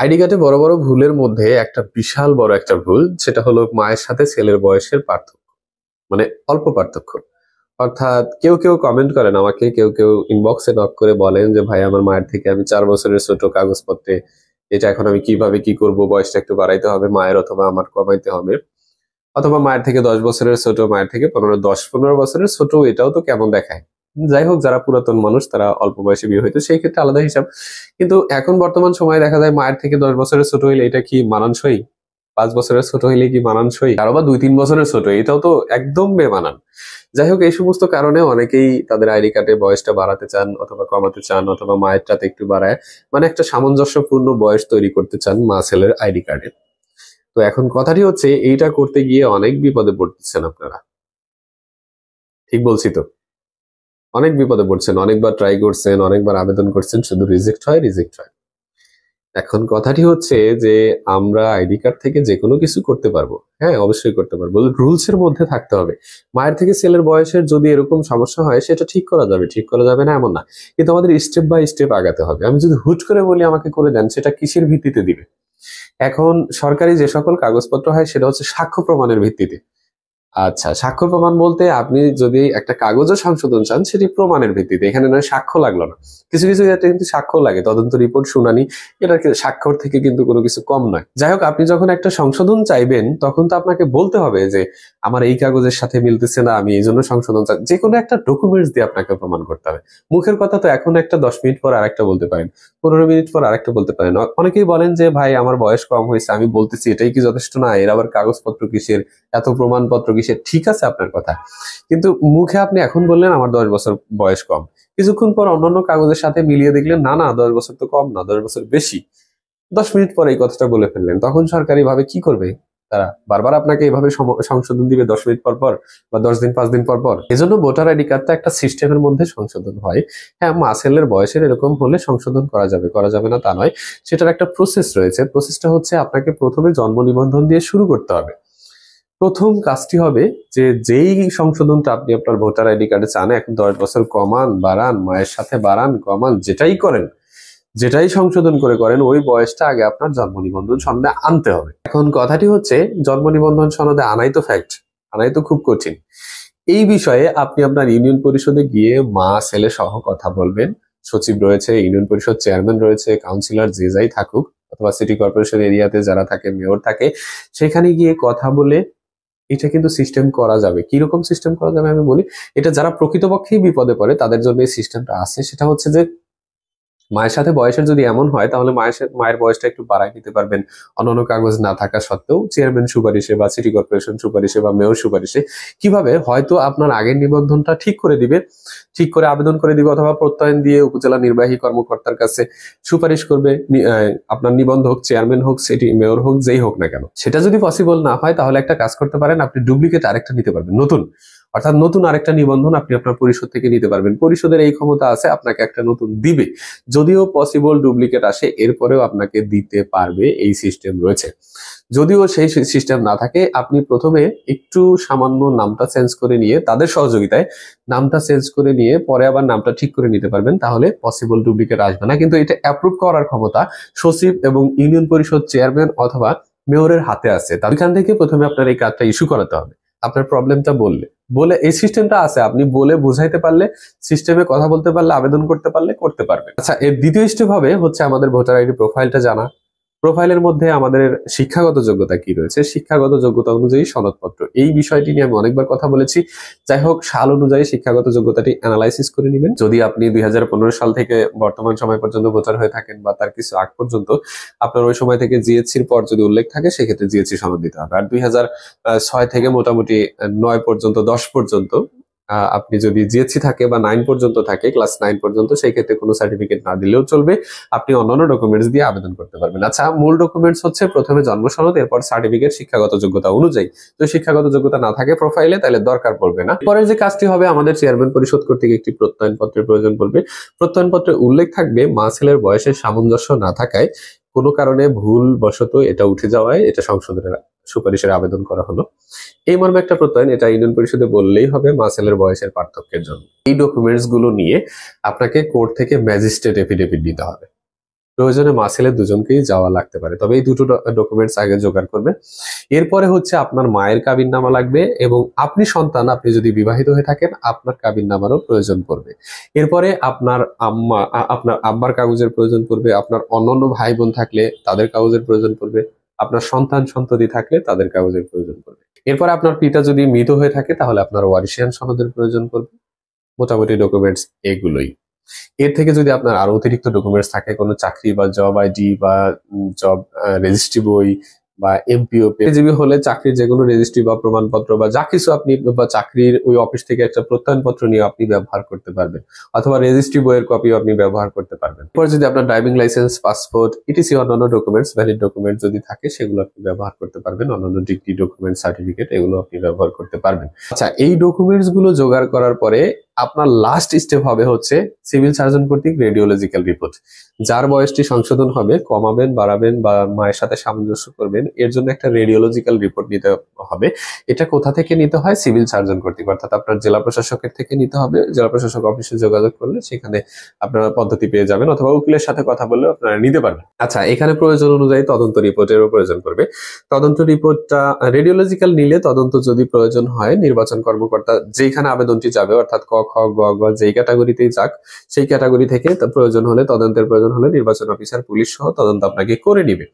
ID কার্ডে বড় বড় ভুলের মধ্যে একটা বিশাল বড় একটা ভুল, সেটা হলো মায়ের সাথে ছেলের বয়সের পার্থক্য, মানে অল্প পার্থক্য। অর্থাৎ কেউ কেউ কমেন্ট করেন আমাকে, কেউ কেউ ইনবক্সে নক করে বলেন যে ভাই আমার মায়ের থেকে আমি 4 বছরের ছোট, কাগজপত্রে এটা এখন আমি কিভাবে কি করব, বয়সটা একটু বাড়াইতে হবে মায়ের অথবা আমার কমাইতে হবে, অথবা মায়ের থেকে 10 বছরের ছোট, মায়ের থেকে 10-15 বছরের ছোট, এটাও তো কেমন দেখায়। যাই হোক, যারা পুরাতন মানুষ তারা অল্প বয়সে বিয়ে হইতো, সেই ক্ষেত্রে আলাদা হিসাব। কিন্তু এখন বর্তমান সময়ে দেখা যায় মায়ের থেকে 10 বছরের ছোট হইলে এটা কি মানানসই? 5 বছরের ছোট হইলে কি মানানসই? কারো বা 2-3 বছরের ছোট, এটাও তো একদম বেমানান। যাই হোক, এই সমস্ত কারণে অনেকেই তাদের আইডি কার্ডে বয়সটা বাড়াতে চান অথবা কমাতে চান, অথবা মায়েরটাতে একটু বাড়ায়, মানে একটা সামঞ্জস্যপূর্ণ বয়স তৈরি করতে চান মা ছেলের আইডি কার্ডে। তো এখন কথাটি হচ্ছে, এইটা করতে গিয়ে অনেক বিপদে পড়তেছেন আপনারা। ঠিক বলছি তো? অনেক বিপদে পড়ছেন, অনেকবার ট্রাই করছেন, অনেকবার আবেদন করছেন, শুধু রিজেক্ট হয় রিজেক্ট হয়। এখন কথাটি হচ্ছে যে আমরা আইডি কার্ড থেকে যে কোনো কিছু করতে পারবো। হ্যাঁ, অবশ্যই করতে পারবো, রুলস এর মধ্যে থাকতে হবে। মায়ের থেকে ছেলের বয়সের যদি এরকম সমস্যা হয়, সেটা ঠিক করা যাবে, ঠিক করা যাবে না এমন না, কিন্তু আমাদের স্টেপ বাই স্টেপ আগাতে হবে। আমি যদি হুট করে বলি আমাকে করে দেন, সেটা কিসের ভিত্তিতে দিবে? এখন সরকারি যে সকল কাগজপত্র হয় সেটা হচ্ছে সাক্ষ্য প্রমাণের ভিত্তিতে। আচ্ছা, সাক্ষ্য প্রমাণ বলতে আপনি যদি একটা কাগজও সংশোধন চান, সেটি প্রমাণের ভিত্তিতে। এখানে নয় সাক্ষ্য লাগলো না, কিছু কিছু ক্ষেত্রে কিন্তু সাক্ষ্য লাগে, তদন্ত রিপোর্ট, শুনানি, এটা স্বাক্ষর থেকে কিন্তু কোনো কিছু কম নয়। যাই হোক, আপনি যখন একটা সংশোধন চাইবেন তখন তো আপনাকে বলতে হবে যে আমার এই কাগজের সাথে মিলতেছে না, আমি এই জন্য সংশোধন চাই। যে কোনো একটা ডকুমেন্টস দিয়ে আপনাকে প্রমাণ করতে হবে। মুখের কথা তো এখন একটা, 10 মিনিট পর আরেকটা বলতে পারেন, 15 মিনিট পর আরেকটা বলতে পারেন। অনেকেই বলেন যে ভাই আমার বয়স কম হয়েছে, আমি বলতেছি, এটাই কি যথেষ্ট না? এর আবার কাগজপত্র কিসের, এত প্রমাণপত্র কিসের? ঠিক আছে আপনার কথা, কিন্তু মুখে আপনি এখন বললেন আমার 10 বছর বয়স কম, কিছুক্ষণ পর অন্যান্য কাগজের সাথে মিলিয়ে দেখলেন না না, 10 বছর তো কম না, 10 বছর বেশি। 10 মিনিট পরে এই কথাটা বলে ফেললেন, তখন সরকারি ভাবে কি করবে? তারা বারবার আপনাকে এইভাবে সংশোধন দিবে 10 মিনিট পর পর, বা 10 দিন 5 দিন পর পর। এজন্য ভোটার আইডি কার্ডটা একটা সিস্টেমের মধ্যে সংশোধন হয়। হ্যাঁ, মা ছেলের বয়সের এরকম হলে সংশোধন করা যাবে, করা যাবে না তা নয়, সেটার একটা প্রসেস রয়েছে। প্রসেসটা হচ্ছে আপনাকে প্রথমে জন্ম নিবন্ধন দিয়ে শুরু করতে হবে। প্রথম কাজটি হবে যে যেই সংশোধনটা আপনি আপনার ভোটার আইডি কার্ডে চান, এখন 10 বছর কমান বাড়ান, মায়ের সাথে বাড়ান কমান, যেটাই করেন, যেটাই সংশোধন করে করেন, ওই বয়সটা আগে আপনার জন্ম নিবন্ধন সনদে আনতে হবে। এখন কথাটি হচ্ছে, জন্ম নিবন্ধন সনদে আনাই তো ফ্যাক্ট, আনাই তো খুব কঠিন। এই বিষয়ে আপনি আপনার ইউনিয়ন পরিষদে গিয়ে মা ছেলে সহ কথা বলবেন। সচিব রয়েছে, ইউনিয়ন পরিষদ চেয়ারম্যান রয়েছে, কাউন্সিলর যে যাই থাকুক, অথবা সিটি কর্পোরেশন এরিয়াতে যারা থাকে, মেয়র থাকে, সেখানে গিয়ে কথা বলে এটা কিন্তু সিস্টেম করা যাবে। কিরকম সিস্টেম করা যাবে আমি বলি। এটা যারা প্রকৃতপক্ষেই বিপদে পড়ে তাদের জন্য এই সিস্টেমটা আছে। সেটা হচ্ছে যে মায়ের সাথে বয়সের যদি এমন হয়, তাহলে মায়ের বয়সটা একটু বাড়ায় নিতে পারবেন, অন্যান্য কাগজ না থাকা সত্ত্বেও, চেয়ারম্যান সুপারিশে বা সিটি কর্পোরেশন সুপারিশে বা মেয়র সুপারিশে। কিভাবে? হয়তো আপনার আগের নিবন্ধনটা ঠিক করে দিবে, ঠিক করে আবেদন করে দিবে, অথবা প্রত্যয়ন দিয়ে উপজেলা নির্বাহী কর্মকর্তার কাছে সুপারিশ করবে, আপনার নিবন্ধক চেয়ারম্যান হোক, সিটি মেয়র হোক, যেই হোক না কেন। সেটা যদি পসিবল না হয়, তাহলে একটা কাজ করতে পারেন, আপনি ডুপ্লিকেট আরেকটা নিতে পারবেন, নতুন, অর্থাৎ নতুন আরেকটা নিবন্ধন আপনি আপনার পরিষদ থেকে নিতে পারবেন। পরিষদের এই ক্ষমতা আছে, আপনাকে একটা নতুন দিবে। যদিও পসিবল ডুপ্লিকেট আসে, এরপরেও আপনাকে দিতে পারবে, এই সিস্টেম রয়েছে। যদিও সেই সিস্টেম না থাকে, আপনি প্রথমে একটু সামান্য নামটা চেঞ্জ করে নিয়ে, তাদের সহযোগিতায় নামটা চেঞ্জ করে নিয়ে পরে আবার নামটা ঠিক করে নিতে পারবেন, তাহলে পসিবল ডুপ্লিকেট আসবে না। কিন্তু এটা অ্যাপ্রুভ করার ক্ষমতা সচিব এবং ইউনিয়ন পরিষদ চেয়ারম্যান অথবা মেয়রের হাতে আছে। ওইখান থেকে প্রথমে আপনার এই কার্ডটা ইস্যু করাতে হবে, আপনার প্রবলেমটা বলে এই সিস্টেমটা আছে, আপনি বলে বুঝাইতে পারলে, সিস্টেমে কথা বলতে পারলে, আবেদন করতে পারলে করতে পারবেন। আচ্ছা, এর দ্বিতীয় স্টেপ হবে হচ্ছে আমাদের ভোটার আইডি প্রোফাইলটা জানা। প্রোফাইলের মধ্যে আমাদের শিক্ষাগত যোগ্যতা কি রয়েছে, শিক্ষাগত যোগ্যতা অনুযায়ী সনদপত্র, এই বিষয়টি নিয়ে আমি অনেকবার কথা বলেছি। যাই হোক, সাল অনুযায়ী শিক্ষাগত যোগ্যতাটি অ্যানালাইসিস করে নেবেন। যদি আপনি 2015 সাল থেকে বর্তমান সময় পর্যন্ত ভোটার হয়ে থাকেন, বা তার কিছু আগ পর্যন্ত, আপনার ওই সময় থেকে জিএসসির পর যদি উল্লেখ থাকে, সেক্ষেত্রে জিএসসি সনদ দিতে হবে। আর 2006 থেকে মোটামুটি 9 পর্যন্ত, 10 পর্যন্ত আপনি যদি জিএসসি থাকে বা 9 পর্যন্ত থাকে, ক্লাস 9 পর্যন্ত, সেই ক্ষেত্রে কোনো সার্টিফিকেট না দিলেও চলবে, আপনি অন্যান্য ডকুমেন্টস দিয়ে আবেদন করতে পারবেন। আচ্ছা, মূল ডকুমেন্টস হচ্ছে প্রথমে জন্ম সনদ, এরপর সার্টিফিকেট শিক্ষাগত যোগ্যতা অনুযায়ী। তো শিক্ষাগত যোগ্যতা না থাকে প্রোফাইলে, তাহলে দরকার পড়বে না। পরের যে কাজটি হবে, আমাদের চেয়ারম্যান পরিষদ কর্তৃক একটি প্রত্যয়নপত্রের প্রয়োজন পড়বে। প্রত্যয়নপত্রে উল্লেখ থাকবে মা ছেলের বয়সের সামঞ্জস্য না থাকায়, কোনো কারণে ভুল বশত এটা উঠে যাওয়ায় এটা সংশোধনের সুপারিশের আবেদন করা হলো, এই মর্মে একটা প্রত্যয়ন, এটা ইউনিয়ন পরিষদে বললেই হবে মা ছেলের বয়সের পার্থক্যের জন্য। এই ডকুমেন্টস গুলো নিয়ে আপনাকে কোর্ট থেকে ম্যাজিস্ট্রেট এফিডেভিট দিতে হবে। প্রয়োজনে মা ছেলে দুজনকেই যাওয়া লাগতে পারে, তবে এই দুটো ডকুমেন্টস আগে জোগাড় করবেন। এরপরে হচ্ছে আপনার মায়ের কাবিননামা লাগবে, এবং আপনি সন্তান, আপনি যদি বিবাহিত হয়ে থাকেন আপনার কাবিননামারও প্রয়োজন পড়বে। এরপরে আপনার আপনার আব্বার কাগজের প্রয়োজন পড়বে, আপনার অন্যান্য ভাই বোন থাকলে তাদের কাগজের প্রয়োজন পড়বে, আপনার সন্তান সন্ততি থাকলে তাদের কাগজের প্রয়োজন পড়বে। এরপর আপনার পিতা যদি মৃত হয়ে থাকে তাহলে আপনার ওয়ারিশিয়ান সনদের প্রয়োজন পড়বে। মোটামুটি ডকুমেন্টস এগুলোই। এর থেকে যদি আপনার আরো অতিরিক্ত ডকুমেন্টস থাকে, কোনো চাকরি বা জব আইডি বা জব রেজিস্ট্রি বই বা এমপিও, পেজীবী হলে চাকরির যে কোনো রেজিস্ট্রি বা প্রমাণপত্র বা যা কিছু আপনি, বা চাকরির ওই অফিস থেকে একটা প্রত্যয়নপত্র নিয়ে আপনি ব্যবহার করতে পারবেন, অথবা রেজিস্ট্রি বইয়ের কপিও আপনি ব্যবহার করতে পারবেন। এরপর যদি আপনার ড্রাইভিং লাইসেন্স, পাসপোর্ট, ইটিসি অন্যান্য ডকুমেন্টস, ভ্যালিড ডকুমেন্ট যদি থাকে সেগুলো আপনি ব্যবহার করতে পারবেন। অন্যান্য ডিগ্রি ডকুমেন্ট, সার্টিফিকেট এগুলো আপনি ব্যবহার করতে পারবেন। আচ্ছা, এই ডকুমেন্টস গুলো জোগাড় করার পরে আপনার লাস্ট স্টেপ হবে হচ্ছে সিভিল সার্জন কর্তৃক রেডিওলজিক্যাল রিপোর্ট। যার বয়সটি সংশোধন হবে, কমাবেন বাড়াবেন বা মায়ের সাথে সামঞ্জস্য করবেন, এর জন্য একটা রেডিওলজিক্যাল রিপোর্ট নিতে হবে। এটা কোথা থেকে নিতে হয়? সিভিল সার্জন কর্তৃক, অর্থাৎ আপনার জেলা প্রশাসকের থেকে নিতে হবে। জেলা প্রশাসক অফিসে যোগাযোগ করলে সেখানে আপনারা পদ্ধতি পেয়ে যাবেন, অথবা উকিলের সাথে কথা বললে আপনারা নিতে পারবেন। আচ্ছা, এখানে প্রয়োজন অনুযায়ী তদন্ত রিপোর্টেরও প্রয়োজন পড়বে। তদন্ত রিপোর্টটা রেডিওলজিক্যাল নিলে তদন্ত যদি প্রয়োজন হয়, নির্বাচন কর্মকর্তা যেখানে আবেদনটি যাবে, অর্থাৎ ক খ গ ঘ যেই ক্যাটাগরিতেই যাক, সেই ক্যাটাগরি থেকে প্রয়োজন হলে, তদন্তের প্রয়োজন হলে নির্বাচন অফিসার, পুলিশ সহ তদন্ত আপনাকে করে নিবে।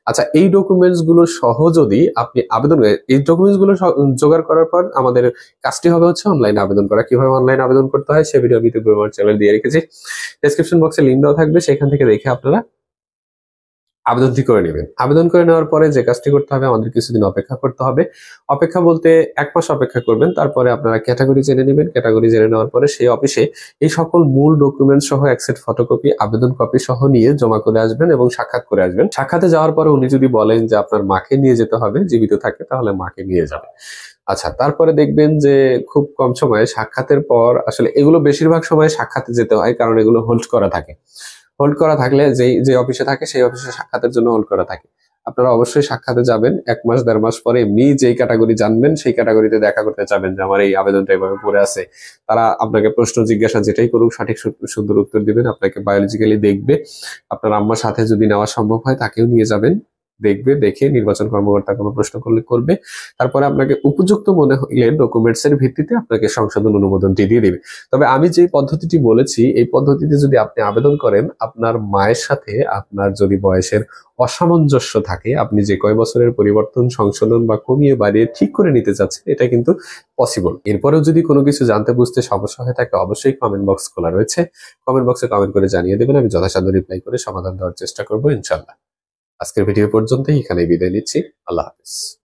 আচ্ছা, এই ডকুমেন্টস গুলো সহ যদি আপনি আবেদন, এই ডকুমেন্টস গুলো জোগাড় করার পর আমাদের কাজটি হবে হচ্ছে অনলাইন আবেদন করা। কিভাবে অনলাইন আবেদন করতে হয় সে ভিডিও আমি আমার চ্যানেল দিয়ে রেখেছি, ডেসক্রিপশন বক্সে লিঙ্ক দেওয়া থাকবে, সেখান থেকে দেখে আপনারা আবেদনটি করে নেবেন। আবেদন করে নেওয়ার পরে যে কাজটি করতে হবে, আমাদের কিছুদিন অপেক্ষা করতে হবে। অপেক্ষা বলতে 1 মাস অপেক্ষা করবেন। তারপরে আপনারা ক্যাটাগরি জেনে নেবেন। ক্যাটাগরি জেনে নেওয়ার পরে সেই অফিসে এই সকল মূল ডকুমেন্ট সহ এক সেট ফটোকপি, আবেদন কপি সহ নিয়ে জমা করে আসবেন এবং সাক্ষাৎ করে আসবেন। সাক্ষাতে যাওয়ার পরে উনি যদি বলেন যে আপনার মাকে নিয়ে যেতে হবে, জীবিত থাকে, তাহলে মাকে নিয়ে যাবে। আচ্ছা, তারপরে দেখবেন যে খুব কম সময়ে সাক্ষাতের পর, আসলে এগুলো বেশিরভাগ সময় সাক্ষাতে যেতে হয়, কারণ এগুলো হোল্ড করা থাকে। হোল্ড করা থাকলে যে অফিসে থাকে সেই অফিসে সাক্ষাতের জন্য হোল্ড করা থাকে। আপনারা অবশ্যই সাক্ষাতে যাবেন। 1 মাস 1.5 মাস পরে এমনি যেই ক্যাটাগরি জানবেন সেই ক্যাটাগরিতে দেখা করতে চাবেন যে আমার এই আবেদনটা এভাবে পড়ে আছে। তারা আপনাকে প্রশ্ন জিজ্ঞাসা যেটাই করুক সঠিক সুন্দর উত্তর দিবেন। আপনাকে বায়োলজিক্যালি দেখবে। আপনার আম্মার সাথে যদি নেওয়া সম্ভব হয় তাকেও নিয়ে যাবেন, দেখবে, দেখে নির্বাচন কর্মকর্তা কোনো প্রশ্ন করলে করবে। তারপরে আপনাকে উপযুক্ত মনে হলে ডকুমেন্টস এর ভিত্তিতে আপনাকে সংশোধন অনুমোদনটি দিয়ে দিবে। তবে আমি যে পদ্ধতিটি বলেছি, এই পদ্ধতিতে যদি আপনি আবেদন করেন, আপনার মায়ের সাথে আপনার যদি বয়সের অসামঞ্জস্য থাকে, আপনি যে কয় বছরের পরিবর্তন, সংশোধন বা কমিয়ে বাড়িয়ে ঠিক করে নিতে চাচ্ছেন, এটা কিন্তু পসিবল। এরপরেও যদি কোনো কিছু জানতে বুঝতে সমস্যা হয়ে থাকে, অবশ্যই কমেন্ট বক্স খোলা রয়েছে। কমেন্ট বক্সে কমেন্ট করে জানিয়ে দেবেন, আমি যথাসাধ্য রিপ্লাই করে সমাধান দেওয়ার চেষ্টা করবো ইনশাল্লাহ। আজকের ভিডিও পর্যন্তই, এখানেই বিদায় নিচ্ছি। আল্লাহ হাফিজ।